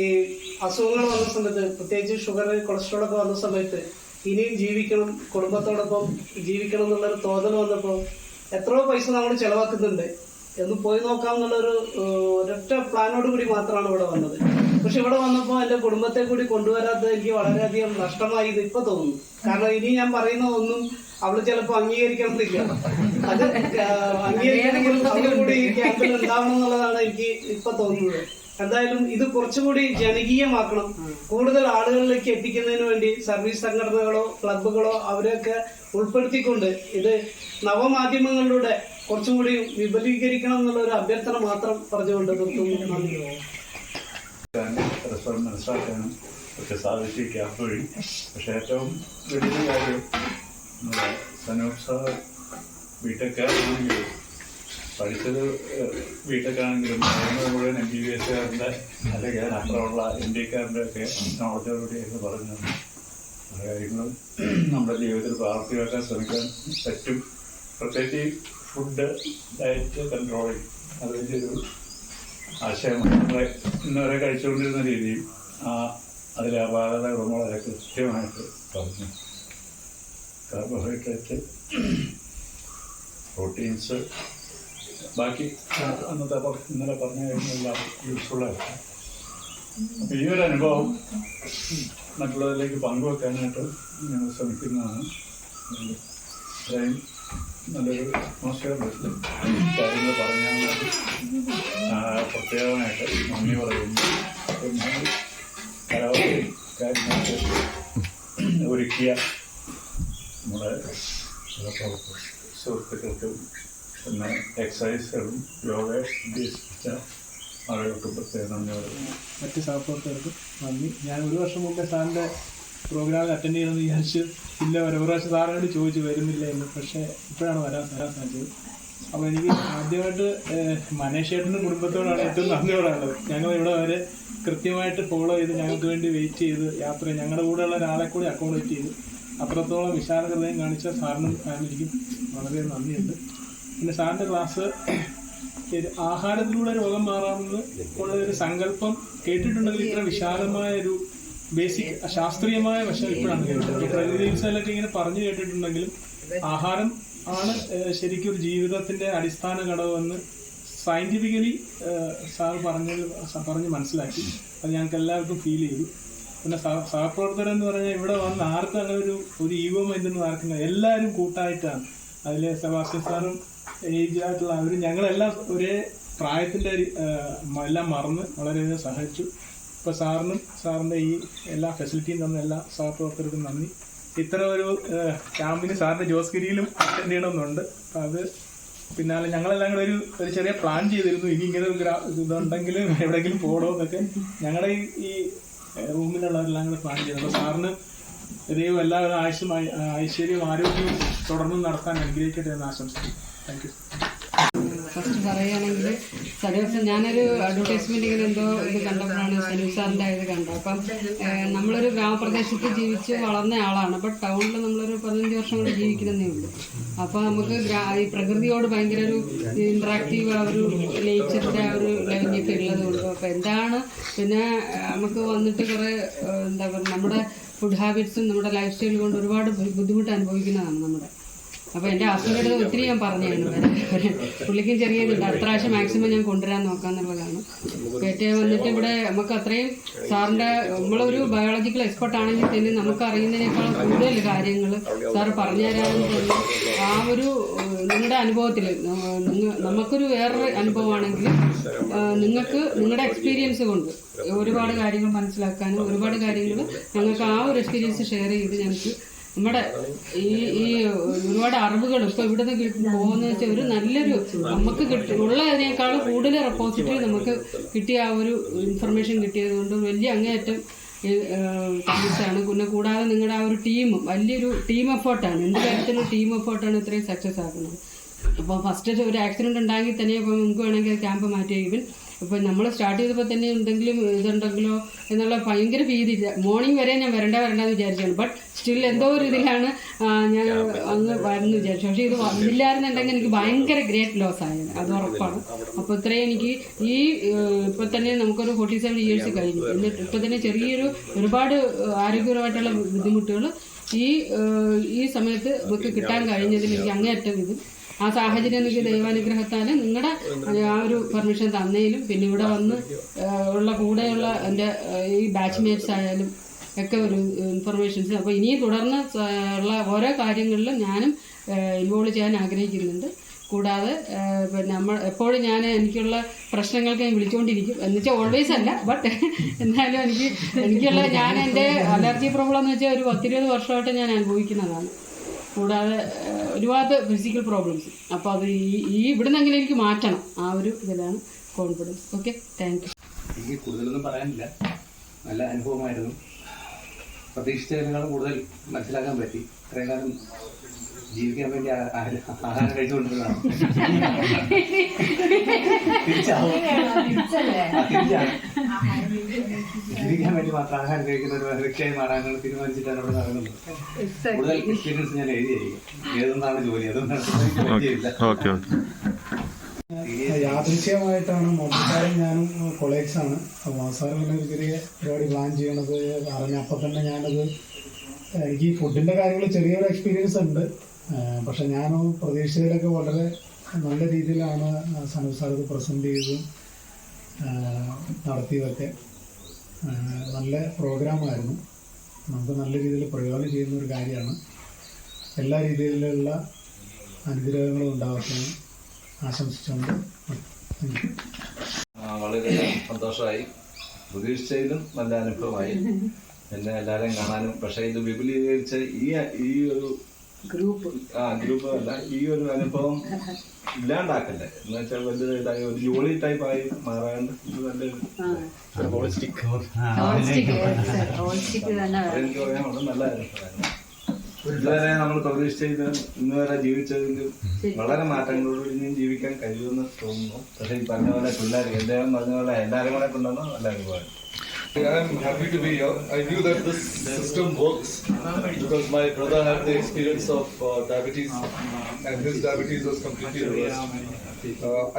ഈ അസുഖങ്ങൾ വന്ന സമയത്ത്, പ്രത്യേകിച്ച് ഷുഗർ, കൊളസ്ട്രോളൊക്കെ വന്ന സമയത്ത് ഇനിയും ജീവിക്കണം, കുടുംബത്തോടൊപ്പം ജീവിക്കണം എന്നുള്ളൊരു തോന്നൽ വന്നപ്പോൾ എത്രയോ പൈസ നമ്മൾ ചെലവാക്കുന്നുണ്ട് എന്ന് പോയി നോക്കാമെന്നുള്ളൊരു ഒരൊറ്റ പ്ലാനോട് കൂടി മാത്രമാണ് ഇവിടെ വന്നത്. പക്ഷെ ഇവിടെ വന്നപ്പോൾ എൻ്റെ കുടുംബത്തെ കൂടി കൊണ്ടുവരാത്തത് എനിക്ക് വളരെയധികം നഷ്ടമായി ഇത് ഇപ്പൊ തോന്നുന്നു. കാരണം ഇനി ഞാൻ പറയുന്നതൊന്നും അവള് ചിലപ്പോൾ അംഗീകരിക്കണമെന്നില്ല. അത് അംഗീകരിക്കണമെങ്കിൽ അവളുകൂടി ഈ ക്യാമ്പിൽ ഉണ്ടാവണം എന്നുള്ളതാണ് എനിക്ക് ഇപ്പൊ തോന്നുന്നത്. എന്തായാലും ഇത് കുറച്ചുകൂടി ജനകീയമാക്കണം, കൂടുതൽ ആളുകളിലേക്ക് എത്തിക്കുന്നതിന് വേണ്ടി സർവീസ് സംഘടനകളോ ക്ലബുകളോ അവരെയൊക്കെ ഉൾപ്പെടുത്തിക്കൊണ്ട് ഇത് നവമാധ്യമങ്ങളിലൂടെ കുറച്ചും കൂടി വിപുലീകരിക്കണം എന്നുള്ള ഒരു അഭ്യർത്ഥന മാത്രം പറഞ്ഞുകൊണ്ട് നിർത്തുന്നു. മനസ്സിലാക്കാനും ഒക്കെ സാധിച്ചു ഈ ക്യാമ്പ് വഴി. പക്ഷെ ഏറ്റവും വലിയ കാര്യം സനൂപ് സാർ ബിടെക്കാണെങ്കിലും പഠിച്ചത് ബിടെക്കാണെങ്കിലും മുഴുവൻ MBBS അല്ലെങ്കിൽ അതിനപ്പുറമുള്ള ഇന്ത്യക്കാരൻ്റെ ഒക്കെ നോളജോടുകൂടി എന്ന് പറഞ്ഞു പല കാര്യങ്ങളും നമ്മുടെ ജീവിതത്തിൽ പ്രാവർത്തികമാക്കാൻ ശ്രമിക്കാൻ പറ്റും. പ്രത്യേകിച്ച് ഫുഡ് ഡയറ്റ് കൺട്രോളിങ് അതിൻ്റെ ഒരു ആശയമാണ്. നമ്മളെ ഇന്നുവരെ കഴിച്ചുകൊണ്ടിരുന്ന രീതിയും അതിലെ അപാകതകൾ വളരെ കൃത്യമായിട്ട് പറഞ്ഞു. കാർബോഹൈഡ്രേറ്റ്, പ്രോട്ടീൻസ്, ബാക്കി അന്നത്തെ ഇന്നലെ പറഞ്ഞ കാര്യങ്ങളെല്ലാം യൂസ്ഫുള്ളായിരുന്നു. അപ്പം ഈ ഒരു അനുഭവം മറ്റുള്ളവരിലേക്ക് പങ്കുവെക്കാനായിട്ട് ഞങ്ങൾ ശ്രമിക്കുന്നതാണ്. ഇത്രയും നല്ലൊരു അറ്റ്മോസ്ഫിയറിൽ കാര്യങ്ങൾ പറഞ്ഞാൽ പ്രത്യേകമായിട്ട് നന്ദി പറയുന്നു. കാര്യങ്ങളൊക്കെ ഒരുക്കിയ നമ്മുടെ സുഹൃത്തുക്കൾക്കും പിന്നെ എക്സസൈസുകളും യോഗ ഉദ്ദേശിച്ച ആളുകൾക്കും പ്രത്യേകം നന്ദി പറയുന്നു. മറ്റ് സഹപ്രവർത്തകർക്കും നന്ദി. ഞാൻ ഒരു വർഷം മുമ്പേ സാറിൻ്റെ പ്രോഗ്രാമിൽ അറ്റൻഡ് ചെയ്യണമെന്ന് വിചാരിച്ച് ഇല്ല, ഒരു പ്രാവശ്യം സാറിനോട് ചോദിച്ചു വരുന്നില്ല എന്ന്. പക്ഷേ ഇപ്പോഴാണ് വരാൻ സാധിച്ചത്. അപ്പോൾ എനിക്ക് ആദ്യമായിട്ട് മനേഷേട്ടൻ്റെ കുടുംബത്തോടാണ് ഏറ്റവും നന്ദിയോടാണുള്ളത്. ഞങ്ങൾ ഇവിടെ വരെ കൃത്യമായിട്ട് ഫോളോ ചെയ്ത് ഞങ്ങൾക്ക് വേണ്ടി വെയിറ്റ് ചെയ്ത് യാത്ര, ഞങ്ങളുടെ കൂടെയുള്ള ഒരാളെ കൂടി അക്കോമഡേറ്റ് ചെയ്ത് അത്രത്തോളം വിശാല ഹൃദയം കാണിച്ച സാറിനും ഫാമിലിക്കും വളരെ നന്ദിയുണ്ട്. പിന്നെ സാറിൻ്റെ ക്ലാസ് ആഹാരത്തിലൂടെ രോഗം മാറാമെന്ന് ഉള്ളൊരു സങ്കല്പം കേട്ടിട്ടുണ്ടെങ്കിൽ ഇത്ര വിശാലമായ ഒരു ബേസിക് ശാസ്ത്രീയമായ വശം ഇപ്പോഴാണ് കേട്ടത്. പ്രകൃതി ചികിത്സയിലൊക്കെ ഇങ്ങനെ പറഞ്ഞു കേട്ടിട്ടുണ്ടെങ്കിലും ആഹാരം ആണ് ശരിക്കും ഒരു ജീവിതത്തിന്റെ അടിസ്ഥാന ഘടകമെന്ന് സയന്റിഫിക്കലി സാർ പറഞ്ഞ് മനസ്സിലാക്കി. അത് ഞങ്ങൾക്ക് എല്ലാവർക്കും ഫീൽ ചെയ്തു. പിന്നെ സഹപ്രവർത്തകരെന്ന് പറഞ്ഞാൽ ഇവിടെ വന്ന് ആർക്കും അങ്ങനെ ഒരു ഈഗോ മൈൻഡൊന്നും ആർക്കും, എല്ലാവരും കൂട്ടായിട്ടാണ്. അതിൽ സെബാസ്റ്റ്യൻ സാറും ഏജ് ആയിട്ടുള്ള അവരും ഞങ്ങളെല്ലാം ഒരേ പ്രായത്തിൻ്റെ എല്ലാം മറന്ന് വളരെയധികം സഹായിച്ചു. ഇപ്പോൾ സാറിൻ്റെ ഈ എല്ലാ ഫെസിലിറ്റിയും തന്ന എല്ലാ സഹപ്രവർത്തകർക്കും നന്ദി. ഇത്തരം ഒരു ക്യാമ്പിന് സാറിൻ്റെ ജോസ്ഗിരിയിലും അറ്റൻഡ് ചെയ്യണമെന്നുണ്ട്. അപ്പം അത് പിന്നാലെ ഞങ്ങളെല്ലാം കൂടെ ഒരു ചെറിയ പ്ലാൻ ചെയ്തിരുന്നു. ഇനി ഇങ്ങനെ ഒരു ഇതുണ്ടെങ്കിൽ എവിടെയെങ്കിലും പോകണമെന്നൊക്കെ ഞങ്ങളുടെ ഈ റൂമിലുള്ളവരെല്ലാം കൂടെ പ്ലാൻ ചെയ്തു. അപ്പോൾ സാറിന് ദൈവം എല്ലാവരും ഐശ്വര്യവും ആരോഗ്യവും തുടർന്നും നടത്താൻ അനുഗ്രഹിക്കട്ടെ എന്ന് ആശംസിക്കുന്നു. Thank you. ഫസ്റ്റ് പറയുകയാണെങ്കിൽ സനൂപ്, ഞാനൊരു അഡ്വർടൈസ്മെന്റ് ഇങ്ങനെ എന്തോ ഇത് കണ്ടപ്പോഴാണ് സനൂപ് സാറിൻ്റെ ഇത് കണ്ടത്. അപ്പം നമ്മളൊരു ഗ്രാമപ്രദേശത്ത് ജീവിച്ച് വളർന്ന ആളാണ്. അപ്പം ടൗണിൽ നമ്മളൊരു 15 വർഷം കൂടി ജീവിക്കുന്നതേ ഉള്ളൂ. അപ്പോൾ നമുക്ക് ഈ പ്രകൃതിയോട് ഭയങ്കര ഒരു ഇൻട്രാക്റ്റീവ് ആ ഒരു നേച്ചറിൻ്റെ ആ ഒരു ലെവലൊക്കെ ഉള്ളതുകൊണ്ട് അപ്പോൾ എന്താണ് പിന്നെ നമുക്ക് വന്നിട്ട് കുറേ എന്താ പറയുക നമ്മുടെ ഫുഡ് ഹാബിറ്റ്സും നമ്മുടെ ലൈഫ് സ്റ്റൈലും കൊണ്ട് ഒരുപാട് ബുദ്ധിമുട്ട് അനുഭവിക്കുന്നതാണ് നമ്മുടെ. അപ്പോൾ എൻ്റെ ഹസ്ബൻഡിൻ്റെ ഒത്തിരി ഞാൻ പറഞ്ഞായിരുന്നു, പുള്ളിക്കും ചെറിയ ഇതുണ്ട്, അടുത്ത പ്രാവശ്യം മാക്സിമം ഞാൻ കൊണ്ടുവരാൻ നോക്കാമെന്നുള്ളതാണ്. ഏറ്റവും വന്നിട്ട് ഇവിടെ നമുക്ക് അത്രയും സാറിൻ്റെ നമ്മളൊരു ബയോളജിക്കൽ എക്സ്പെർട്ട് ആണെങ്കിൽ തന്നെ നമുക്ക് അറിയുന്നതിനേക്കാളും കൂടുതൽ കാര്യങ്ങൾ സാറ് പറഞ്ഞു തരാമെന്ന് തന്നെ ആ ഒരു നിങ്ങളുടെ അനുഭവത്തിൽ നമുക്കൊരു വേറൊരു അനുഭവമാണെങ്കിൽ നിങ്ങൾക്ക് നിങ്ങളുടെ എക്സ്പീരിയൻസ് കൊണ്ട് ഒരുപാട് കാര്യങ്ങൾ മനസ്സിലാക്കാനും ഒരുപാട് കാര്യങ്ങൾ ഞങ്ങൾക്ക് ആ ഒരു എക്സ്പീരിയൻസ് ഷെയർ ചെയ്ത് ഞങ്ങൾക്ക് നമ്മുടെ ഈ ഒരുപാട് അറിവുകൾ ഇപ്പോൾ ഇവിടെ നിന്ന് പോകുന്ന വെച്ചാൽ ഒരു നല്ലൊരു നമുക്ക് ഉള്ളതിനേക്കാളും കൂടുതൽ റെപ്പോസിറ്ററി നമുക്ക് കിട്ടിയ ആ ഒരു ഇൻഫർമേഷൻ കിട്ടിയത് കൊണ്ട് വലിയ അങ്ങേയറ്റം താങ്ക്സാണ്. പിന്നെ കൂടാതെ നിങ്ങളുടെ ആ ഒരു ടീമും വലിയൊരു ടീം എഫേർട്ടാണ്, എന്ത് കാര്യത്തിലും ടീം എഫേർട്ടാണ് ഇത്രയും സക്സസ് ആക്കുന്നത്. അപ്പോൾ ഫസ്റ്റ് ഒരു ആക്സിഡൻറ്റ് ഉണ്ടാക്കി തന്നെ ഇപ്പോൾ നമുക്ക് വേണമെങ്കിൽ ക്യാമ്പ് മാറ്റി. ഇവൻ ഇപ്പോൾ നമ്മൾ സ്റ്റാർട്ട് ചെയ്തപ്പോൾ തന്നെ എന്തെങ്കിലും ഇതുണ്ടെങ്കിലോ എന്നുള്ള ഭയങ്കര ഭീതി. മോർണിംഗ് വരെ ഞാൻ വരണ്ടെന്ന് വിചാരിച്ചാണ്. ബട്ട് സ്റ്റിൽ എന്തോ ഒരു ഇതിലാണ് ഞാൻ അങ്ങ് വരുന്നു വിചാരിച്ചു. പക്ഷേ ഇത് വന്നില്ലായിരുന്നുണ്ടെങ്കിൽ എനിക്ക് ഭയങ്കര ഗ്രേറ്റ് ലോസ് ആയിരുന്നു, അത് ഉറപ്പാണ്. അപ്പോൾ ഇത്രയും എനിക്ക് ഈ ഇപ്പോൾ തന്നെ നമുക്കൊരു 47 ഇയേഴ്സ് കഴിഞ്ഞു. എന്നിട്ട് ഇപ്പോൾ തന്നെ ചെറിയൊരു ഒരുപാട് ആരോഗ്യപരമായിട്ടുള്ള ബുദ്ധിമുട്ടുകൾ ഈ സമയത്ത് നമുക്ക് കിട്ടാൻ കഴിഞ്ഞതിൽ എനിക്ക് അങ്ങേയറ്റം ഇത് ആ സാഹചര്യം എനിക്ക് ദൈവാനുഗ്രഹത്താൽ നിങ്ങളുടെ ആ ഒരു പെർമിഷൻ തന്നതിലും പിന്നെ ഇവിടെ വന്ന് ഉള്ള കൂടെയുള്ള എൻ്റെ ഈ ബാച്ച്മേറ്റ്സ് ആയാലും ഒക്കെ ഒരു ഇൻഫർമേഷൻസ്. അപ്പോൾ ഇനിയും തുടർന്ന് ഉള്ള ഓരോ കാര്യങ്ങളിലും ഞാനും ഇൻവോൾവ് ചെയ്യാൻ ആഗ്രഹിക്കുന്നുണ്ട്. കൂടാതെ പിന്നെ എപ്പോഴും ഞാൻ എനിക്കുള്ള പ്രശ്നങ്ങൾക്ക് ഞാൻ വിളിച്ചുകൊണ്ടിരിക്കും. എന്നുവെച്ചാൽ ഓൾവേസ് അല്ല, ബട്ട് എന്നാലും എനിക്കുള്ള ഞാൻ എൻ്റെ അലർജി പ്രോബ്ലം എന്ന് വെച്ചാൽ ഒരു 10-20 വർഷമായിട്ട് ഞാൻ അനുഭവിക്കുന്നതാണ്. കൂടാതെ ഒരുപാട് ഫിസിക്കൽ പ്രോബ്ലംസ്. അപ്പോൾ അത് ഇവിടുന്നെങ്കിലും എനിക്ക് മാറ്റണം, ആ ഒരു ഇതിലാണ് കോൺഫിഡൻസ്. Okay, thank you. എനിക്ക് കൂടുതലൊന്നും പറയാനില്ല. നല്ല അനുഭവമായിരുന്നു. പ്രതീക്ഷിച്ചതിനേക്കാളും കൂടുതൽ മനസ്സിലാക്കാൻ പറ്റി. ഇത്രയും കാലം ജീവിക്കാൻ വേണ്ടി ആഹാരം കഴിച്ചുകൊണ്ടിരുന്നതാണ്. ജീവിക്കാൻ വേണ്ടി മാത്രം ആഹാരം കഴിക്കുന്ന ഒരു വ്യക്തിയായി മാറാനാണ് തീരുമാനിച്ചിട്ടാണ് അവിടെ നടക്കുന്നത്. കൂടുതൽ എക്സ്പീരിയൻസ് ഞാൻ എഴുതിയായിരിക്കും. ഏതൊന്നാണ് ജോലി, അതൊന്നും യാദൃശ്യമായിട്ടാണ് മൊബൈലും ഞാനും കൊളീഗ്സാണ്. സാറ് പിന്നെ ഒരു ചെറിയ പരിപാടി പ്ലാൻ ചെയ്യണത് അറിഞ്ഞപ്പോൾ തന്നെ ഞാനത് എനിക്ക് ഈ ഫുഡിൻ്റെ കാര്യങ്ങൾ ചെറിയൊരു എക്സ്പീരിയൻസ് ഉണ്ട്. പക്ഷെ ഞാൻ പ്രതീക്ഷിച്ചതിലൊക്കെ വളരെ നല്ല രീതിയിലാണ് സനു സാർ ഇത് പ്രസൻറ്റ് ചെയ്തതും നടത്തിയതൊക്കെ. നല്ല പ്രോഗ്രാമായിരുന്നു. നമുക്ക് നല്ല രീതിയിൽ പ്രയോജനം ചെയ്യുന്ന ഒരു കാര്യമാണ്. എല്ലാ രീതിയിലുള്ള അനുഗ്രഹങ്ങളും ഉണ്ടാവട്ടെ ആശംസിച്ചുകൊണ്ട് വളരെ സന്തോഷമായി. പ്രതീക്ഷിച്ചതിലും നല്ല അനുഭവമായി. എന്നെ എല്ലാവരെയും കാണാനും. പക്ഷേ ഇത് വിപുലീകരിച്ച ഈ ഒരു ഗ്രൂപ്പ് അല്ല, ഈ ഒരു അനുഭവം ഇല്ലാണ്ടാക്കല്ലേ എന്ന് വെച്ചാൽ വലിയ ഒരു ജോലി ടൈപ്പ് ആയി മാറാണ്ട് ഇത് നല്ലൊരു എനിക്ക് പറയാനുള്ളത് നല്ല അനുഭവമായിരുന്നു. ഇതുവരെ നമ്മൾ പ്രതീക്ഷിച്ചത് ഇന്ന് വരെ ജീവിച്ചതിൽ വളരെ മാറ്റങ്ങളോട് ഇനിയും ജീവിക്കാൻ കഴിയുമെന്ന് തോന്നുന്നു. പക്ഷെ ഈ പറഞ്ഞ പോലെ പിള്ളേർ എല്ലാവരും പറഞ്ഞ പോലെ എല്ലാവരും കൂടെ കൊണ്ടുവന്ന നല്ല അനുഭവമാണ്. I'm happy to be here. I knew that this system works because my brother had the experience of diabetes and his diabetes was completely reversed.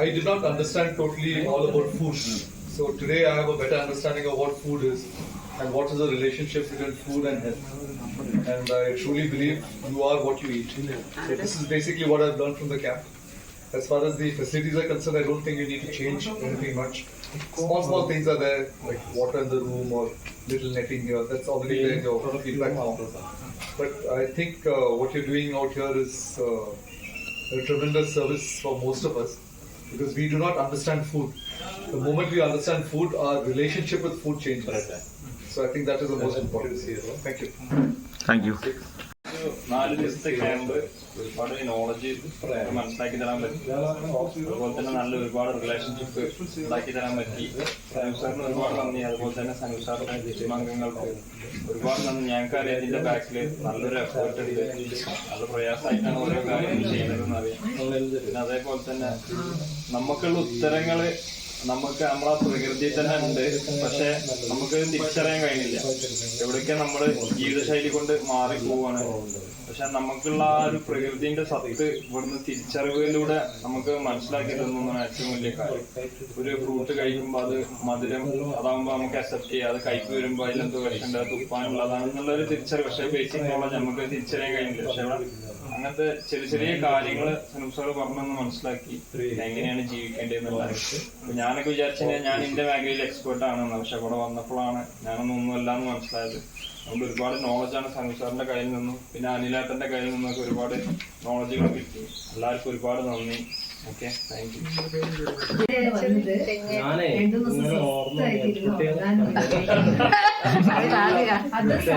I did not understand totally all about food. So today I have a better understanding of what food is and what is the relationship between food and health. And I truly believe you are what you eat. So this is basically what I've learned from the camp. As far as the facilities are concerned, I don't think you need to change anything much. Small things are there, like water in the room or little netting here. That's already there in your feedback form. But I think what you're doing out here is a tremendous service for most of us because we do not understand food. The moment we understand food, our relationship with food changes. So I think that is the most important. Thank you. Thank you. 4 ദിവസത്തെ camp ഒരുപാട് knowledge മനസ്സിലാക്കി തരാൻ പറ്റി. അതുപോലെ തന്നെ നല്ല ഒരുപാട് relationship ഉണ്ടാക്കി തരാൻ പറ്റി. സനു സാറിന് ഒരുപാട് നന്ദി. അതുപോലെ തന്നെ സനു സാറിന്റെ ടീമംഗങ്ങൾക്ക് ഒരുപാട് നന്ദി. ഞങ്ങൾക്ക് അറിയാം ഇതിന്റെ ബാക്കിൽ നല്ലൊരു എഫേർട്ട് ഉണ്ട്. നല്ല പ്രയാസമായിട്ടാണ് ഓരോ കാര്യങ്ങൾ ചെയ്യുന്നതെന്ന് അറിയാം. പിന്നെ അതേപോലെ തന്നെ നമുക്കുള്ള ഉത്തരങ്ങള് നമുക്ക് നമ്മളെ പ്രകൃതിയിൽ തന്നെ ഉണ്ട്. പക്ഷെ നമുക്ക് തിരിച്ചറിയാൻ കഴിയില്ല. എവിടേക്ക് നമ്മള് ജീവിതശൈലി കൊണ്ട് മാറിപ്പോവാണ്. പക്ഷെ നമുക്കുള്ള ആ ഒരു പ്രകൃതിന്റെ സത്ത് ഇവിടുന്ന് തിരിച്ചറിവിലൂടെ നമുക്ക് മനസ്സിലാക്കി തന്നതാണ് ഏറ്റവും വലിയ കാര്യം. ഒരു ഫ്രൂട്ട് കഴിക്കുമ്പോൾ അത് മധുരം അതാകുമ്പോൾ നമുക്ക് അക്സെപ്റ്റ് ചെയ്യാം. അത് കയ്പ് വരുമ്പോൾ അതിലെന്തോ വിഷമുണ്ട്, അത് തുപ്പാനുള്ളതാണെന്നുള്ള ഒരു തിരിച്ചറിവ്. പക്ഷെ ബേസിക് നോളജ് നമുക്ക് തിരിച്ചറിയാൻ കഴിയില്ല. പക്ഷെ അങ്ങനത്തെ ചെറിയ കാര്യങ്ങൾ സനു സാറ് പറഞ്ഞൊന്ന് മനസ്സിലാക്കി എങ്ങനെയാണ് ജീവിക്കേണ്ടതെന്നുള്ളത്. അപ്പൊ ഞാനൊക്കെ വിചാരിച്ചാൽ ഞാൻ എന്റെ മേഖലയിൽ എക്സ്പേർട്ട് ആണെന്ന്. പക്ഷെ അവിടെ വന്നപ്പോഴാണ് ഞാനൊന്നും എന്ന് മനസ്സിലായത്. അതുകൊണ്ട് ഒരുപാട് നോളജാണ് സനു സാറിന്റെ കയ്യിൽ നിന്നും പിന്നെ അനിലേട്ടന്റെ കയ്യിൽ നിന്നൊക്കെ ഒരുപാട് നോളജുകൾ കിട്ടി. എല്ലാവർക്കും ഒരുപാട് നന്ദി. Okay, thank you.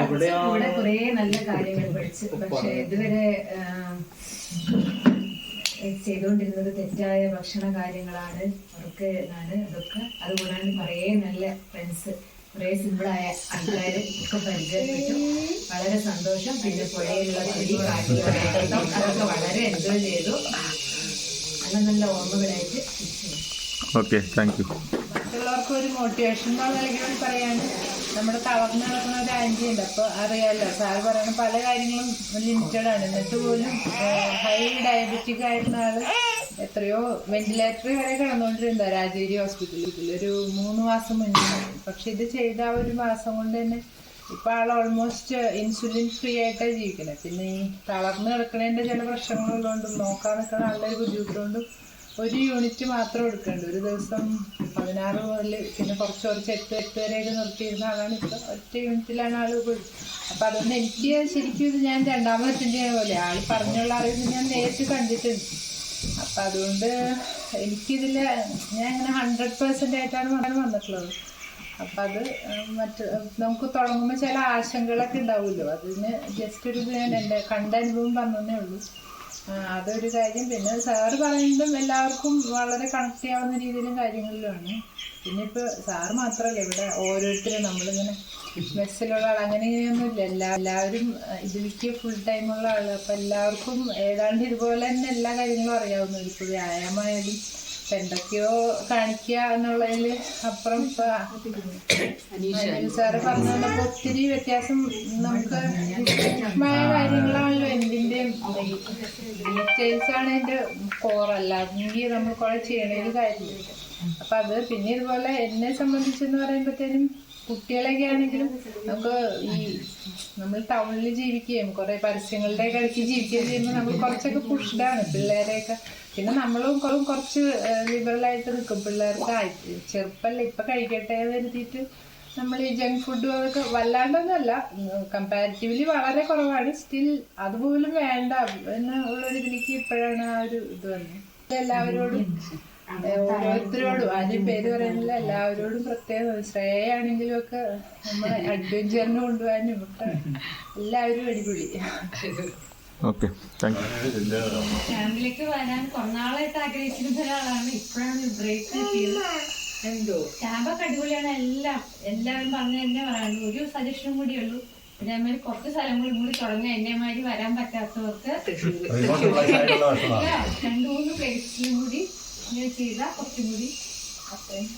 ഇവിടെ കുറെ നല്ല കാര്യങ്ങൾ പഠിച്ചു. പക്ഷെ ഇതുവരെ ചെയ്തുകൊണ്ടിരുന്നത് തെറ്റായ ഭക്ഷണ കാര്യങ്ങളാണ്. അതൊക്കെ അതുകൊണ്ടാണ് കുറേ നല്ല ഫ്രണ്ട്സ്, കുറേ സിമ്പിളായ ആൾക്കാർ ഒക്കെ പരിചയപ്പെട്ടു. വളരെ സന്തോഷം. പിന്നെ പുഴയിലുള്ള അതൊക്കെ വളരെ എൻജോയ് ചെയ്തു. നല്ല ഓർമ്മകളായിട്ട്. Okay, thank you. മറ്റുള്ളവർക്ക് ഒരു മോട്ടിവേഷൻ എന്നുള്ള നിലയ്ക്ക് പറയാണ്. നമ്മുടെ തളർന്ന് കിടക്കുന്ന ഒരു ആൻറ്റി ഉണ്ട്. അപ്പോൾ അറിയാമല്ലോ, സാർ പറയുന്ന പല കാര്യങ്ങളും ലിമിറ്റഡ് ആണ്. എന്നിട്ട് പോലും ഹൈ ഡയബറ്റിക് ആയിരുന്ന ആള് എത്രയോ വെന്റിലേറ്ററിൽ വരെ കിടന്നുകൊണ്ടിരുന്ന രാജഗിരി ഹോസ്പിറ്റലിൽ ഒരു 3 മാസം മുന്നേ. പക്ഷെ ഇത് ചെയ്ത ആ ഒരു മാസം കൊണ്ട് തന്നെ ഇപ്പം ആൾ ഓൾമോസ്റ്റ് ഇൻസുലിൻ ഫ്രീ ആയിട്ടാണ് ജീവിക്കുന്നത്. പിന്നെ ഈ തളർന്ന് കിടക്കുന്നതിൻ്റെ ചില പ്രശ്നങ്ങളുള്ളതുകൊണ്ടും നോക്കാൻ നിൽക്കുന്ന ആളുടെ ഒരു ബുദ്ധിമുട്ടുകൊണ്ടും ഒരു യൂണിറ്റ് മാത്രം എടുക്കേണ്ടത്. ഒരു ദിവസം 16 മുതൽ പിന്നെ കുറച്ച് 8 വരെയൊക്കെ നിർത്തിയിരുന്ന ആളാണ്. ഇപ്പോൾ ഒറ്റ യൂണിറ്റിലാണ് ആൾ പോയി. അപ്പം അതുകൊണ്ട് എനിക്ക് ശരിക്കും ഇത് ഞാൻ രണ്ടാമത് അറ്റൻഡ് ചെയ്യുന്ന പോലെ ആൾ പറഞ്ഞുള്ള അറിവ് ഞാൻ നേരിട്ട് കണ്ടിട്ടുണ്ട്. അപ്പം അതുകൊണ്ട് എനിക്കിതിൽ ഞാൻ ഇങ്ങനെ 100% ആയിട്ടാണ് വന്നിട്ടുള്ളത്. അപ്പം അത് നമുക്ക് തുടങ്ങുമ്പോൾ ചില ആശങ്കകളൊക്കെ ഉണ്ടാവുമല്ലോ, അതിന് ജസ്റ്റ് ഒരു ഞാൻ എൻ്റെ കണ്ട അനുഭവം പറഞ്ഞതേ ഉള്ളൂ. അതൊരു കാര്യം. പിന്നെ സാറ് പറയുന്നതും എല്ലാവർക്കും വളരെ കണക്ട് ചെയ്യാവുന്ന രീതിയിലും കാര്യങ്ങളിലുമാണ്. പിന്നെ ഇപ്പോൾ സാറ് മാത്രമല്ല, ഇവിടെ ഓരോരുത്തരും നമ്മളിങ്ങനെ മെസ്സിലുള്ള ആൾ അങ്ങനെ ഇങ്ങനെയൊന്നുമില്ല. എല്ലാവരും ഇതിലേക്ക് ഫുൾ ടൈമുള്ള ആൾ. അപ്പം എല്ലാവർക്കും ഏതാണ്ട് ഇതുപോലെ തന്നെ എല്ലാ കാര്യങ്ങളും അറിയാവുന്നത്. ഇപ്പോൾ വ്യായാമമായാലും എന്തൊക്കെയോ കാണിക്കുക എന്നുള്ളതിൽ അപ്പുറം സാറ് പറഞ്ഞു തന്നപ്പോൾ ഒത്തിരി വ്യത്യാസം. നമുക്ക് സൂക്ഷ്മമായ കാര്യങ്ങളാണല്ലോ എന്തിൻ്റെയും ഡീറ്റെയിൽസാണ് എൻ്റെ കോറല്ല. അല്ലെങ്കിൽ നമ്മൾ കുറെ ചെയ്യണതിൽ കാര്യമില്ല. അപ്പം അത് പിന്നെ ഇതുപോലെ എന്നെ സംബന്ധിച്ചെന്ന് പറയുമ്പോഴത്തേനും കുട്ടികളൊക്കെ ആണെങ്കിലും നമുക്ക് ഈ നമ്മൾ ടൗണിൽ ജീവിക്കുകയും കുറേ പരസ്യങ്ങളുടെ ഇടയ്ക്ക് ജീവിക്കുകയും ചെയ്യുമ്പോൾ നമ്മൾ കുറച്ചൊക്കെ പുഷ്ഡാണ് പിള്ളേരെയൊക്കെ. പിന്നെ നമ്മളും കുറച്ച് ലിബറലായിട്ട് നിൽക്കും. പിള്ളേർക്ക് ചെറുപ്പമല്ല ഇപ്പം കഴിക്കട്ടെ കരുതിയിട്ട് നമ്മൾ ഈ ജങ്ക് ഫുഡും അതൊക്കെ വല്ലാണ്ടൊന്നുമല്ല, കമ്പാരിറ്റീവ്ലി വളരെ കുറവാണ്. സ്റ്റിൽ അതുപോലും വേണ്ട എന്നുള്ളൊരു ഇതിലേക്ക് ഇപ്പോഴാണ് ആ ഒരു ഇത് വന്നത്. എല്ലാവരോടും ഓരോരുത്തരോടും ആരും പേര് പറയുന്നില്ല, എല്ലാവരോടും പ്രത്യേകം ശ്രേയാണെങ്കിലും ഒക്കെ നമ്മളെ അഡ്വഞ്ചറിന് കൊണ്ടുപോകാനും ഒക്കെ എല്ലാവരും അടിപൊളി. ഫാമിലിക്ക് വരാൻ കുറഞ്ഞാളായിട്ട് ആഗ്രഹിച്ചിരുന്ന ഒരാളാണ്. ഇപ്പോഴാണ് ബ്രേക്ക് കിട്ടിയത്. ക്യാമ്പൊക്കെ അടിപൊളിയാണ്. എല്ലാവരും പറഞ്ഞു തന്നെ പറയാനുള്ളൂ. ഒരു സജഷനും കൂടി ഉള്ളൂ, ഇതേമാതിരി കുറച്ച് സ്ഥലങ്ങളും കൂടി തുടങ്ങി എന്നെമാതിരി വരാൻ പറ്റാത്തവർക്ക് 2-3 പ്ലേസിലും കൂടി ചെയ്താൽ കുറച്ചും കൂടി അത്രയും